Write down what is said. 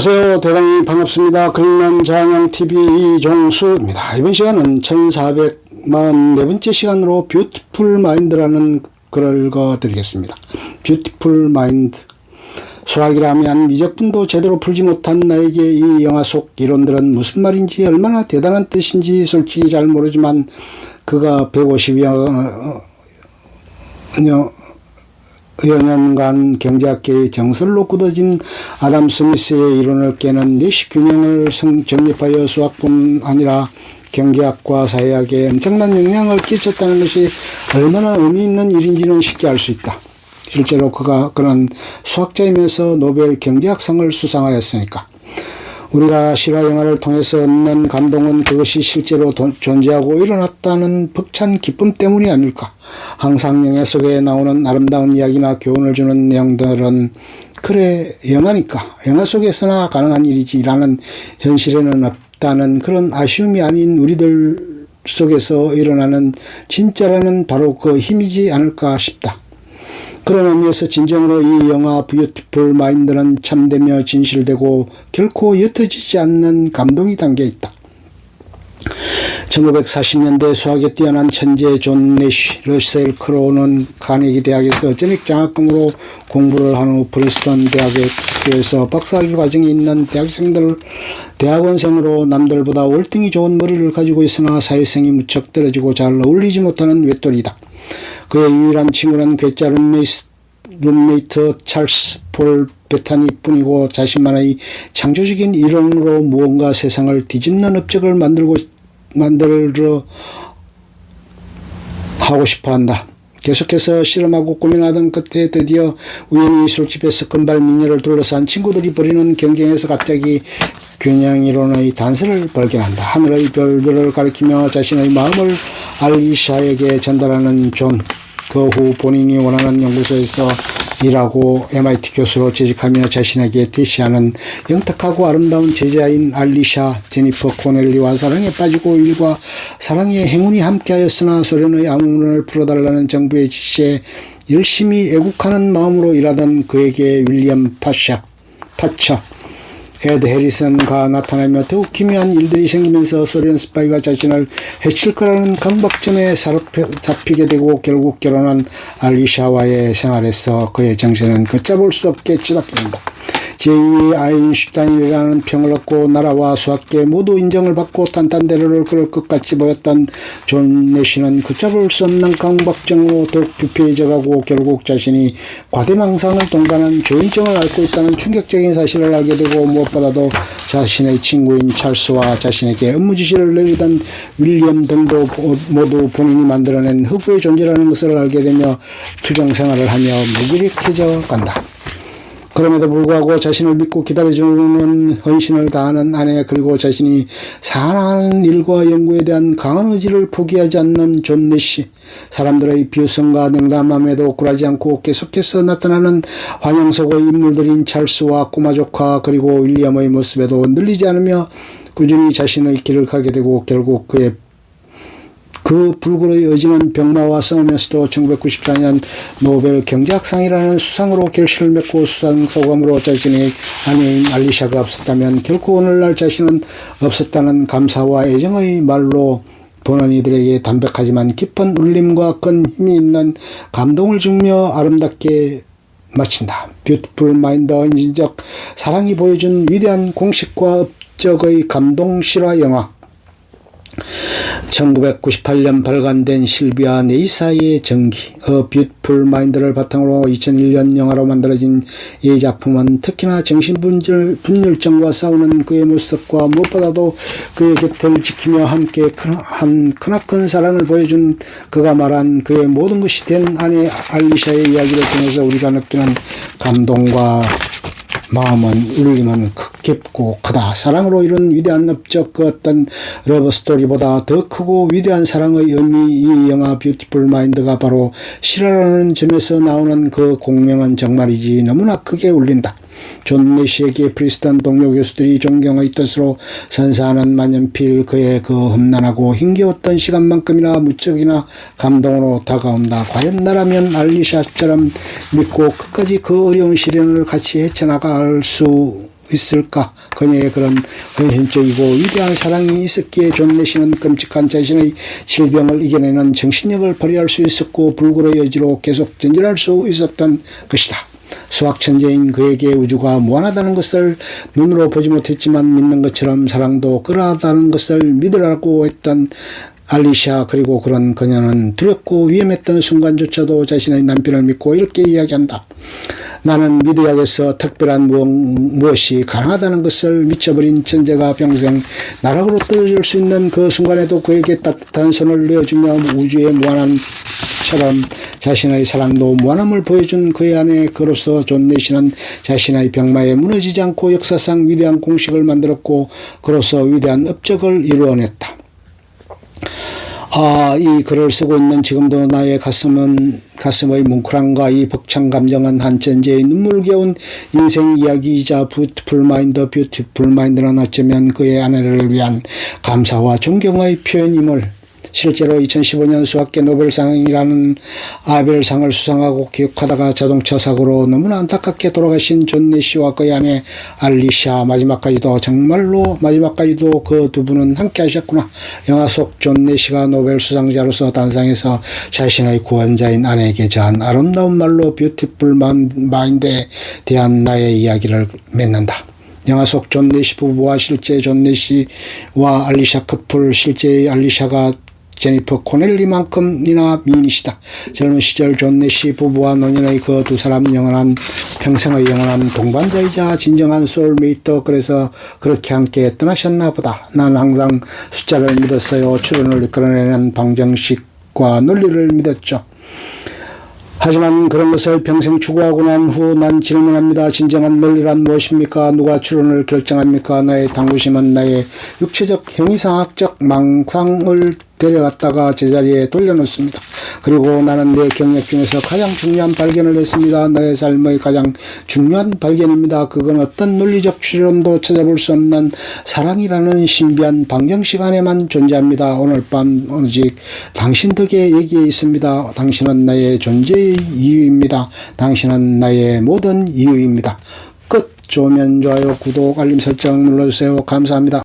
안녕하세요. 대단히 반갑습니다. 그린란 자양TV 이종수입니다. 이번 시간은 1444번째 시간으로 뷰티풀 마인드라는 글을 읽어드리겠습니다. 뷰티풀 마인드. 수학이라면 미적분도 제대로 풀지 못한 나에게 이 영화 속 이론들은 무슨 말인지 얼마나 대단한 뜻인지 솔직히 잘 모르지만 그가 150여 년간 경제학계의 정설로 굳어진 아담 스미스의 이론을 깨는 내시 균형을 정립하여 수학뿐 아니라 경제학과 사회학에 엄청난 영향을 끼쳤다는 것이 얼마나 의미 있는 일인지는 쉽게 알 수 있다. 실제로 그는 수학자이면서 노벨 경제학상을 수상하였으니까. 우리가 실화 영화를 통해서 얻는 감동은 그것이 실제로 존재하고 일어났다는 벅찬 기쁨 때문이 아닐까. 항상 영화 속에 나오는 아름다운 이야기나 교훈을 주는 내용들은 그래 영화니까 영화 속에서나 가능한 일이지라는 현실에는 없다는 그런 아쉬움이 아닌 우리들 속에서 일어나는 진짜라는 바로 그 힘이지 않을까 싶다. 그런 의미에서 진정으로 이 영화 뷰티풀 마인드는 참되며 진실되고 결코 옅어지지 않는 감동이 담겨있다. 1940년대 수학에 뛰어난 천재 존 내시, 러셀 크로우는 카네기 대학에서 전액 장학금으로 공부를 한 후 프린스턴 대학에서 박사학위 과정에 있는 대학원생으로 남들보다 월등히 좋은 머리를 가지고 있으나 사회성이 무척 떨어지고 잘 어울리지 못하는 외톨이다. 그의 유일한 친구는 괴짜 룸메이트 찰스 폴 베타니 뿐이고 자신만의 창조적인 이론으로 무언가 세상을 뒤집는 업적을 만들어 하고 싶어 한다. 계속해서 실험하고 고민하던 끝에 드디어 우연히 술집에서 금발 미녀를 둘러싼 친구들이 벌이는 경쟁에서 갑자기 균형이론의 단서를 발견한다. 하늘의 별들을 가리키며 자신의 마음을 알리샤에게 전달하는 존. 그 후 본인이 원하는 연구소에서 일하고 MIT 교수로 재직하며 자신에게 대시하는 영특하고 아름다운 제자인 알리샤 제니퍼 코넬리와 사랑에 빠지고 일과 사랑의 행운이 함께하였으나 소련의 암문을 풀어달라는 정부의 지시에 열심히 애국하는 마음으로 일하던 그에게 윌리엄 파처 에드 해리슨과 나타나며 더욱 기묘한 일들이 생기면서 소련 스파이가 자신을 해칠 거라는 강박점에 잡히게 되고 결국 결혼한 알리샤와의 생활에서 그의 정신은 걷잡을 수 없게 치닫게 된다. 제2의 아인슈타인이라는 평을 얻고 나라와 수학계 모두 인정을 받고 탄탄대로를 그럴 것 같이 보였던 존 내시는 걷잡을 수 없는 강박증으로 더욱 피폐해져가고 결국 자신이 과대망상을 동반한 조현증을 앓고 있다는 충격적인 사실을 알게 되고 무엇보다도 자신의 친구인 찰스와 자신에게 업무 지시를 내리던 윌리엄 등도 모두 본인이 만들어낸 흑우의 존재라는 것을 알게 되며 투정 생활을 하며 무기력해져 간다. 그럼에도 불구하고 자신을 믿고 기다려주는 헌신을 다하는 아내 그리고 자신이 사랑하는 일과 연구에 대한 강한 의지를 포기하지 않는 존 내시. 사람들의 비웃음과 냉담함에도 굴하지 않고 계속해서 나타나는 환영 속의 인물들인 찰스와 꼬마 조카 그리고 윌리엄의 모습에도 흔들리지 않으며 꾸준히 자신의 길을 가게 되고 결국 그 불굴의 의지는 병마와 싸우면서도 1994년 노벨 경제학상이라는 수상으로 결실을 맺고 수상 소감으로 자신의 아내인 알리샤가 없었다면 결코 오늘날 자신은 없었다는 감사와 애정의 말로 보는 이들에게 담백하지만 깊은 울림과 큰 힘이 있는 감동을 주며 아름답게 마친다. 뷰티풀 마인드 인진적 사랑이 보여준 위대한 공식과 업적의 감동 실화 영화. 1998년 발간된 실비아 네이사의 전기 뷰티풀 마인드를 바탕으로 2001년 영화로 만들어진 이 작품은 특히나 정신분열증과 싸우는 그의 모습과 무엇보다도 그의 곁을 지키며 함께 크나큰 사랑을 보여준 그가 말한 그의 모든 것이 된 아내 알리샤의 이야기를 통해서 우리가 느끼는 감동과 마음은 울림은 깊고 크다. 사랑으로 이룬 위대한 업적 그 어떤 러브스토리보다 더 크고 위대한 사랑의 의미 이 영화 뷰티풀 마인드가 바로 실화라는 점에서 나오는 그 공명은 정말이지 너무나 크게 울린다. 존 내시에게 프린스턴 동료 교수들이 존경의 뜻으로 선사하는 만년필 그의 그 험난하고 힘겨웠던 시간만큼이나 무척이나 감동으로 다가온다. 과연 나라면 알리샤처럼 믿고 끝까지 그 어려운 시련을 같이 헤쳐나갈 수 있을까? 그녀의 그런 헌신적이고 위대한 사랑이 있었기에 존 내시는 끔찍한 자신의 질병을 이겨내는 정신력을 발휘할 수 있었고 불굴의 여지로 계속 전진할 수 있었던 것이다. 수학 천재인 그에게 우주가 무한하다는 것을 눈으로 보지 못했지만 믿는 것처럼 사랑도 그러하다는 것을 믿으라고 했던 알리샤. 그리고 그런 그녀는 두렵고 위험했던 순간조차도 자신의 남편을 믿고 이렇게 이야기한다. 나는 믿어야겠어. 특별한 무엇이 가능하다는 것을 미쳐버린 천재가 평생 나락으로 떨어질 수 있는 그 순간에도 그에게 따뜻한 손을 내어주며 우주의 무한함처럼 자신의 사랑도 무한함을 보여준 그의 아내. 그로서 존 내시는 자신의 병마에 무너지지 않고 역사상 위대한 공식을 만들었고 그로서 위대한 업적을 이루어냈다. 이 글을 쓰고 있는 지금도 나의 가슴의 뭉클함과 이 벅찬 감정은 한 천재의 눈물겨운 인생 이야기이자 뷰티풀 마인드는 어쩌면 그의 아내를 위한 감사와 존경의 표현임을 실제로 2015년 수학계 노벨상이라는 아벨상을 수상하고 기억하다가 자동차 사고로 너무나 안타깝게 돌아가신 존 내시와 그의 아내 알리샤. 정말로 마지막까지도 그 두 분은 함께 하셨구나. 영화 속 존 내시가 노벨 수상자로서 단상에서 자신의 구원자인 아내에게 전한 아름다운 말로 뷰티풀 마인드에 대한 나의 이야기를 맺는다. 영화 속 존 내시 부부와 실제 존 내시와 알리샤 커플, 실제의 알리샤가 제니퍼 코넬리만큼이나 미인이시다. 젊은 시절 존 내시 부부와 노년의 그 두 사람 평생의 영원한 동반자이자 진정한 소울메이트. 그래서 그렇게 함께 떠나셨나 보다. 난 항상 숫자를 믿었어요. 추론을 이끌어내는 방정식과 논리를 믿었죠. 하지만 그런 것을 평생 추구하고 난 후 난 질문합니다. 진정한 논리란 무엇입니까? 누가 추론을 결정합니까? 나의 탐구심은 나의 육체적 형이상학적 망상을 데려갔다가 제자리에 돌려놓습니다. 그리고 나는 내 경력 중에서 가장 중요한 발견을 했습니다. 나의 삶의 가장 중요한 발견입니다. 그건 어떤 논리적 추론도 찾아볼 수 없는 사랑이라는 신비한 방정식 안에만 존재합니다. 오늘 밤 오직 당신 덕에 여기에 있습니다. 당신은 나의 존재의 이유입니다. 당신은 나의 모든 이유입니다. 끝. 좋으면 좋아요, 구독, 알림 설정 눌러주세요. 감사합니다.